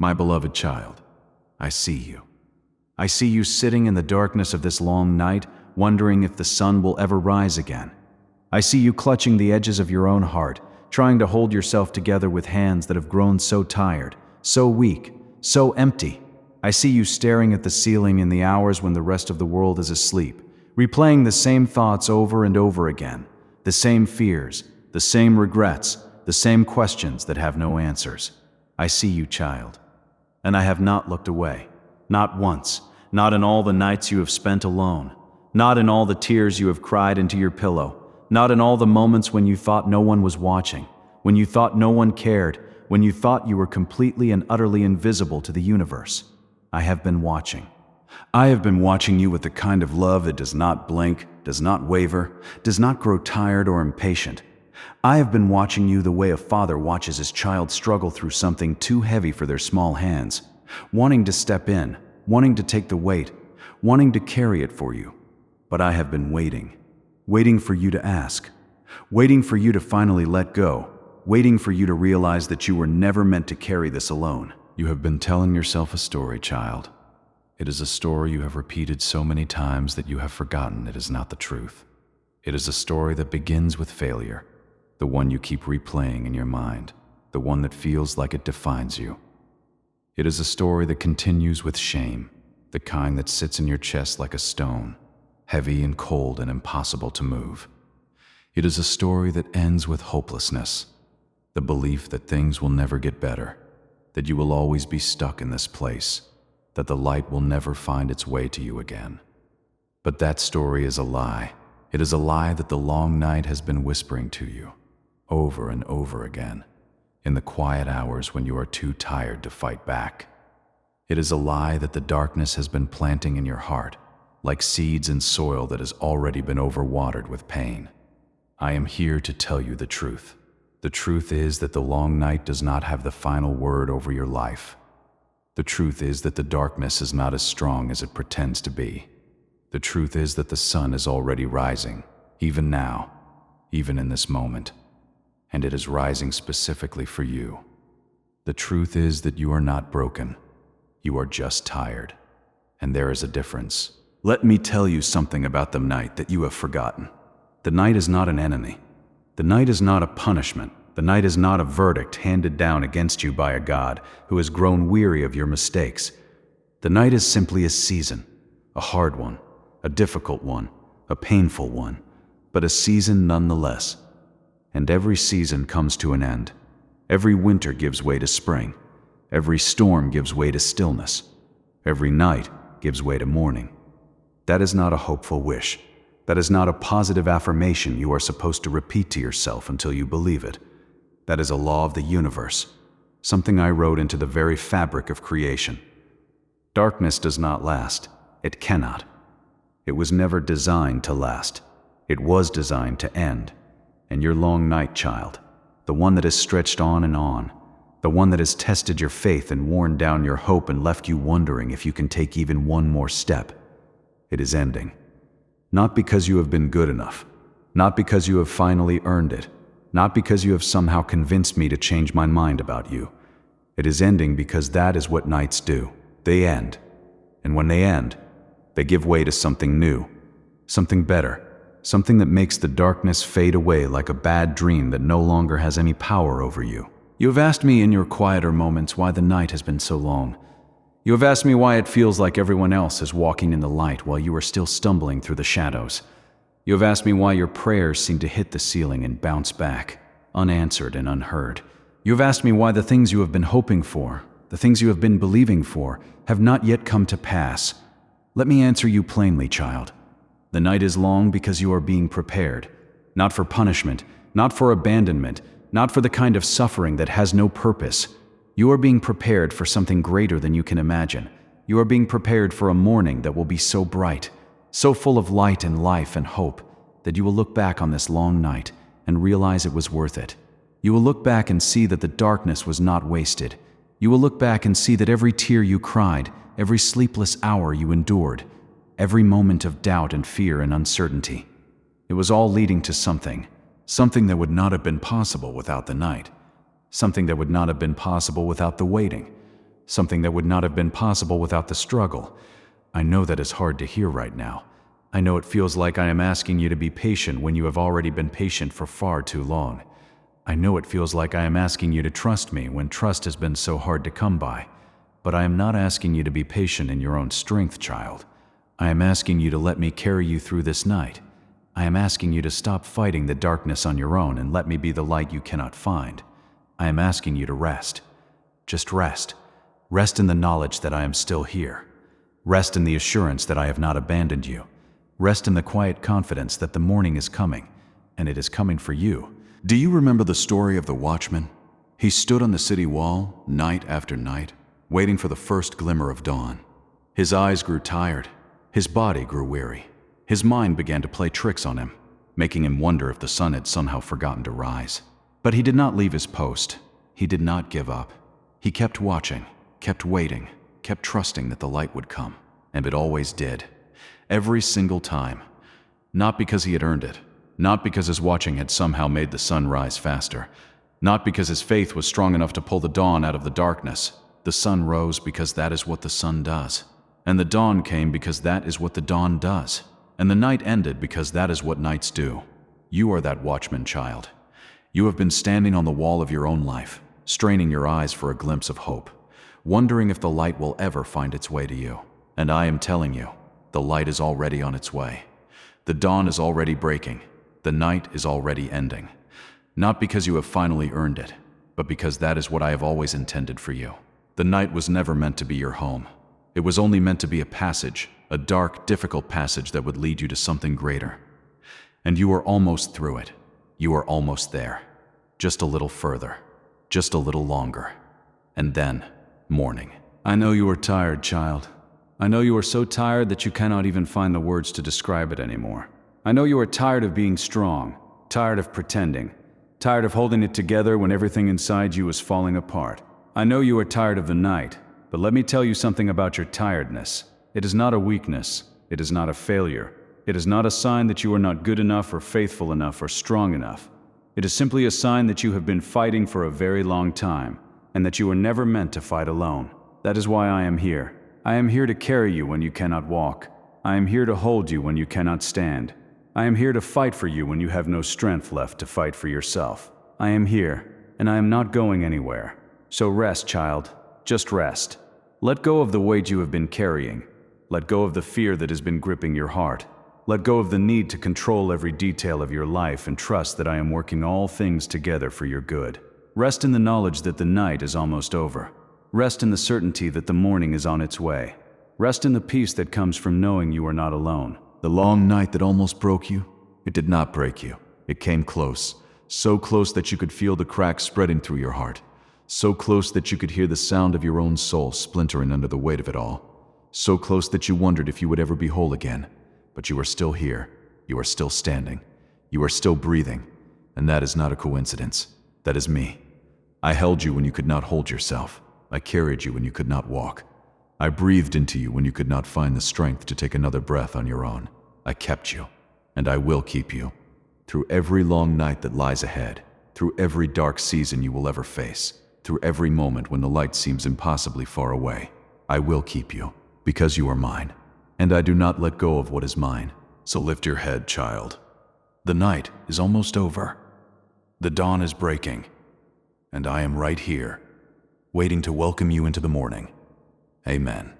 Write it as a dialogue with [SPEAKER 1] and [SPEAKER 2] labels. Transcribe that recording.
[SPEAKER 1] My beloved child, I see you. I see you sitting in the darkness of this long night, wondering if the sun will ever rise again. I see you clutching the edges of your own heart, trying to hold yourself together with hands that have grown so tired, so weak, so empty. I see you staring at the ceiling in the hours when the rest of the world is asleep, replaying the same thoughts over and over again, the same fears, the same regrets, the same questions that have no answers. I see you, child. And I have not looked away. Not once. Not in all the nights you have spent alone. Not in all the tears you have cried into your pillow. Not in all the moments when you thought no one was watching, when you thought no one cared, when you thought you were completely and utterly invisible to the universe. I have been watching. I have been watching you with the kind of love that does not blink, does not waver, does not grow tired or impatient. I have been watching you the way a father watches his child struggle through something too heavy for their small hands, wanting to step in, wanting to take the weight, wanting to carry it for you. But I have been waiting for you to ask, waiting for you to finally let go, waiting for you to realize that you were never meant to carry this alone. You have been telling yourself a story, child. It is a story you have repeated so many times that you have forgotten it is not the truth. It is a story that begins with failure, the one you keep replaying in your mind, the one that feels like it defines you. It is a story that continues with shame, the kind that sits in your chest like a stone, heavy and cold and impossible to move. It is a story that ends with hopelessness, the belief that things will never get better, that you will always be stuck in this place, that the light will never find its way to you again. But that story is a lie. It is a lie that the long night has been whispering to you, over and over again, in the quiet hours when you are too tired to fight back. It is a lie that the darkness has been planting in your heart, like seeds in soil that has already been overwatered with pain. I am here to tell you the truth. The truth is that the long night does not have the final word over your life. The truth is that the darkness is not as strong as it pretends to be. The truth is that the sun is already rising, even now, even in this moment, and it is rising specifically for you. The truth is that you are not broken. You are just tired, and there is a difference. Let me tell you something about the night that you have forgotten. The night is not an enemy. The night is not a punishment. The night is not a verdict handed down against you by a God who has grown weary of your mistakes. The night is simply a season, a hard one, a difficult one, a painful one, but a season nonetheless. And every season comes to an end. Every winter gives way to spring. Every storm gives way to stillness. Every night gives way to morning. That is not a hopeful wish. That is not a positive affirmation you are supposed to repeat to yourself until you believe it. That is a law of the universe, something I wrote into the very fabric of creation. Darkness does not last. It cannot. It was never designed to last. It was designed to end. And your long night, child, the one that has stretched on, the one that has tested your faith and worn down your hope and left you wondering if you can take even one more step, it is ending. Not because you have been good enough, not because you have finally earned it, not because you have somehow convinced me to change my mind about you. It is ending because that is what nights do. They end. And when they end, they give way to something new, something better, something that makes the darkness fade away like a bad dream that no longer has any power over you. You have asked me in your quieter moments why the night has been so long. You have asked me why it feels like everyone else is walking in the light while you are still stumbling through the shadows. You have asked me why your prayers seem to hit the ceiling and bounce back, unanswered and unheard. You have asked me why the things you have been hoping for, the things you have been believing for, have not yet come to pass. Let me answer you plainly, child. The night is long because you are being prepared, not for punishment, not for abandonment, not for the kind of suffering that has no purpose. You are being prepared for something greater than you can imagine. You are being prepared for a morning that will be so bright, so full of light and life and hope, that you will look back on this long night and realize it was worth it. You will look back and see that the darkness was not wasted. You will look back and see that every tear you cried, every sleepless hour you endured, every moment of doubt and fear and uncertainty, it was all leading to something that would not have been possible without the night, something that would not have been possible without the waiting, something that would not have been possible without the struggle. I know that is hard to hear right now. I know it feels like I am asking you to be patient when you have already been patient for far too long. I know it feels like I am asking you to trust me when trust has been so hard to come by. But I am not asking you to be patient in your own strength, child. I am asking you to let me carry you through this night. I am asking you to stop fighting the darkness on your own and let me be the light you cannot find. I am asking you to rest. Just rest. Rest in the knowledge that I am still here. Rest in the assurance that I have not abandoned you. Rest in the quiet confidence that the morning is coming, and it is coming for you.
[SPEAKER 2] Do you remember the story of the watchman? He stood on the city wall, night after night, waiting for the first glimmer of dawn. His eyes grew tired. His body grew weary. His mind began to play tricks on him, making him wonder if the sun had somehow forgotten to rise. But he did not leave his post. He did not give up. He kept watching, kept waiting, kept trusting that the light would come. And it always did. Every single time. Not because he had earned it. Not because his watching had somehow made the sun rise faster. Not because his faith was strong enough to pull the dawn out of the darkness. The sun rose because that is what the sun does. And the dawn came because that is what the dawn does. And the night ended because that is what nights do. You are that watchman, child. You have been standing on the wall of your own life, straining your eyes for a glimpse of hope, wondering if the light will ever find its way to you. And I am telling you, the light is already on its way. The dawn is already breaking. The night is already ending. Not because you have finally earned it, but because that is what I have always intended for you. The night was never meant to be your home. It was only meant to be a passage, a dark, difficult passage that would lead you to something greater. And you are almost through it. You are almost there. Just a little further. Just a little longer. And then, morning.
[SPEAKER 1] I know you are tired, child. I know you are so tired that you cannot even find the words to describe it anymore. I know you are tired of being strong, tired of pretending, tired of holding it together when everything inside you is falling apart. I know you are tired of the night, but let me tell you something about your tiredness. It is not a weakness. It is not a failure. It is not a sign that you are not good enough or faithful enough or strong enough. It is simply a sign that you have been fighting for a very long time, and that you were never meant to fight alone. That is why I am here. I am here to carry you when you cannot walk. I am here to hold you when you cannot stand. I am here to fight for you when you have no strength left to fight for yourself. I am here, and I am not going anywhere. So rest, child. Just rest. Let go of the weight you have been carrying. Let go of the fear that has been gripping your heart. Let go of the need to control every detail of your life and trust that I am working all things together for your good. Rest in the knowledge that the night is almost over. Rest in the certainty that the morning is on its way. Rest in the peace that comes from knowing you are not alone.
[SPEAKER 2] The long night that almost broke you, it did not break you. It came close, so close that you could feel the cracks spreading through your heart, so close that you could hear the sound of your own soul splintering under the weight of it all, so close that you wondered if you would ever be whole again. But you are still here, you are still standing, you are still breathing, and that is not a coincidence. That is me. I held you when you could not hold yourself. I carried you when you could not walk. I breathed into you when you could not find the strength to take another breath on your own. I kept you, and I will keep you. Through every long night that lies ahead, through every dark season you will ever face, through every moment when the light seems impossibly far away, I will keep you, because you are mine, and I do not let go of what is mine. So lift your head, child. The night is almost over. The dawn is breaking, and I am right here, waiting to welcome you into the morning. Amen.